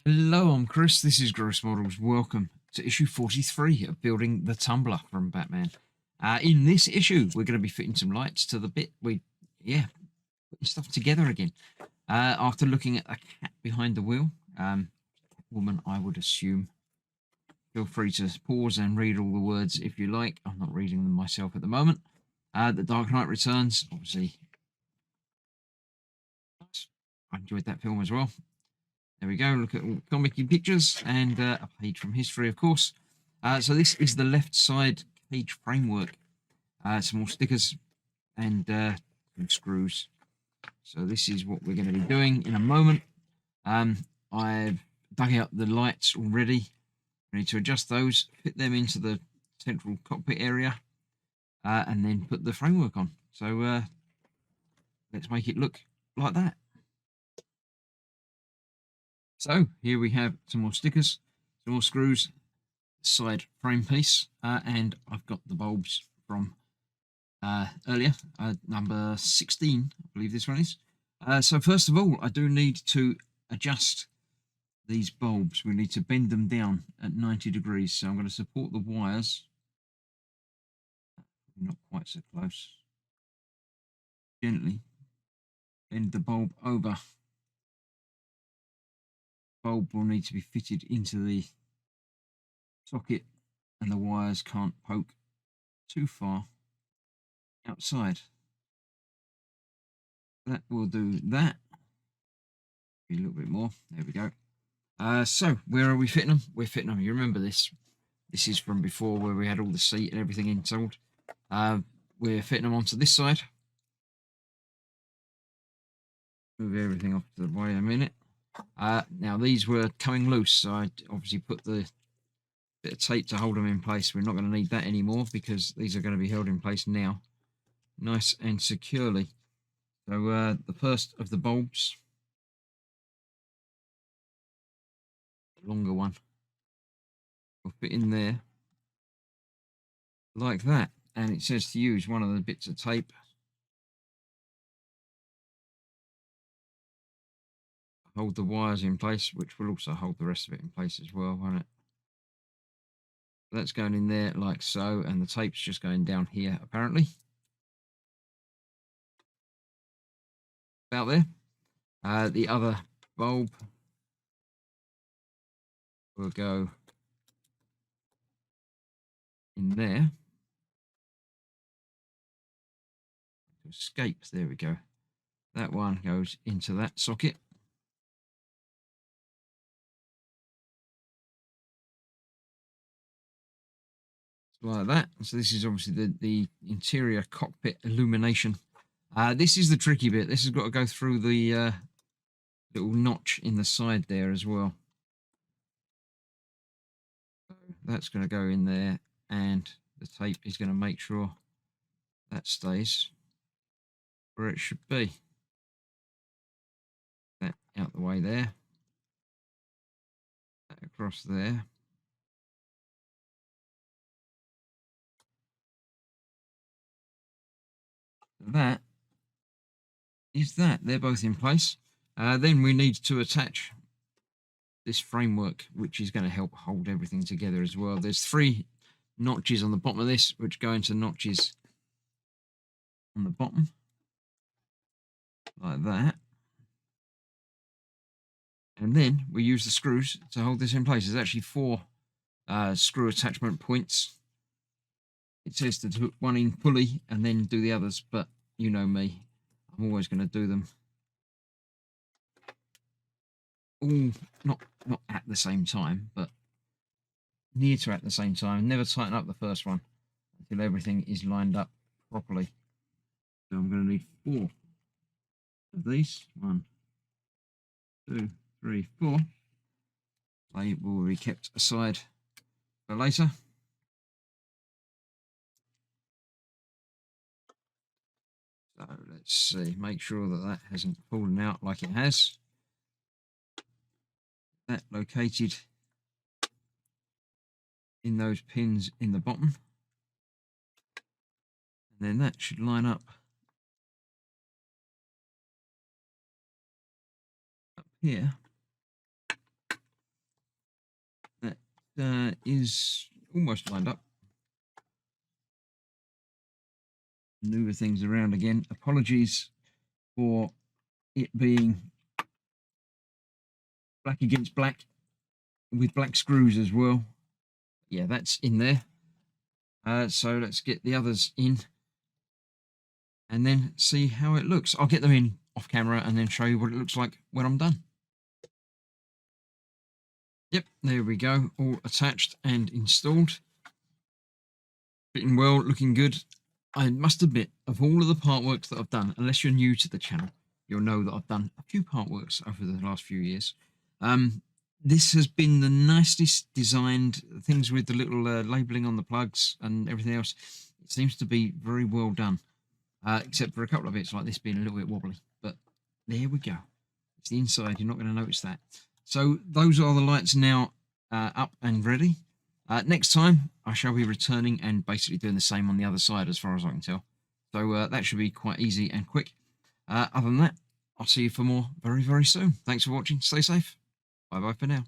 Hello, I'm Chris. This is Gross Models. Welcome to issue 43 of Building the Tumbler from Batman. In this issue, we're going to be fitting some lights to the bit. Putting stuff together again. After looking at a cat behind the wheel, woman, I would assume. Feel free to pause and read all the words if you like. I'm not reading them myself at the moment. The Dark Knight Returns, obviously. I enjoyed that film as well. There we go. Look at all the comic pictures and a page from history, of course. So this is the left side page framework. Some more stickers and some screws. So this is what we're going to be doing in a moment. I've dug out the lights already. I need to adjust those, fit them into the central cockpit area, and then put the framework on. So let's make it look like that. So here we have some more stickers, some more screws, side frame piece, and I've got the bulbs from earlier, number 16, I believe this one is. So first of all, I do need to adjust these bulbs. We need to bend them down at 90 degrees. So I'm going to support the wires. Not quite so close. Gently bend the bulb over. Bulb will need to be fitted into the socket and the wires can't poke too far outside. That will do that. A little bit more. There we go. So where are we fitting them? We're fitting them. You remember this? This is from before where we had all the seat and everything installed. We're fitting them onto this side. Move everything off to the right a minute. Now these were coming loose, so I obviously put the bit of tape to hold them in place. We're not going to need that anymore because these are going to be held in place now, nice and securely. So the first of the bulbs, the longer one, will fit in there like that, and it says to use one of the bits of tape hold the wires in place, which will also hold the rest of it in place as well, won't it? That's going in there like so, and the tape's just going down here apparently. About there. The other bulb will go in there. Escape, there we go. That one goes into that socket. Like that. So this is obviously the interior cockpit illumination. This is the tricky bit. This has got to go through the little notch in the side there as well. So that's going to go in there, and the tape is going to make sure that stays where it should be. That out the way there. That across there. That is that. They're both in place. Then we need to attach this framework, which is going to help hold everything together as well. There's 3 notches on the bottom of this, which go into notches on the bottom, like that. And then we use the screws to hold this in place. There's actually 4 screw attachment points. It says to hook one in fully and then do the others, but you know me, I'm always going to do them all not at the same time, but near to at the same time. Never tighten up the first one until everything is lined up properly. So I'm going to need 4 of these. 1, 2, 3, 4. They will be kept aside for later. So let's see, make sure that that hasn't fallen out like it has. That located in those pins in the bottom. And then that should line up here. is almost lined up. Maneuver things around again. Apologies for it being black against black with black screws as well. Yeah, that's in there. So let's get the others in and then see how it looks. I'll get them in off camera and then show you what it looks like when I'm done. Yep, there we go, all attached and installed. Fitting well, looking good. I must admit, of all of the part works that I've done, unless you're new to the channel, you'll know that I've done a few part works over the last few years. This has been the nicest designed, things with the little labelling on the plugs and everything else. It seems to be very well done, except for a couple of bits like this being a little bit wobbly. But there we go. It's the inside, you're not going to notice that. So those are the lights now up and ready. Next time, I shall be returning and basically doing the same on the other side as far as I can tell. So that should be quite easy and quick. Other than that, I'll see you for more very, very soon. Thanks for watching. Stay safe. Bye-bye for now.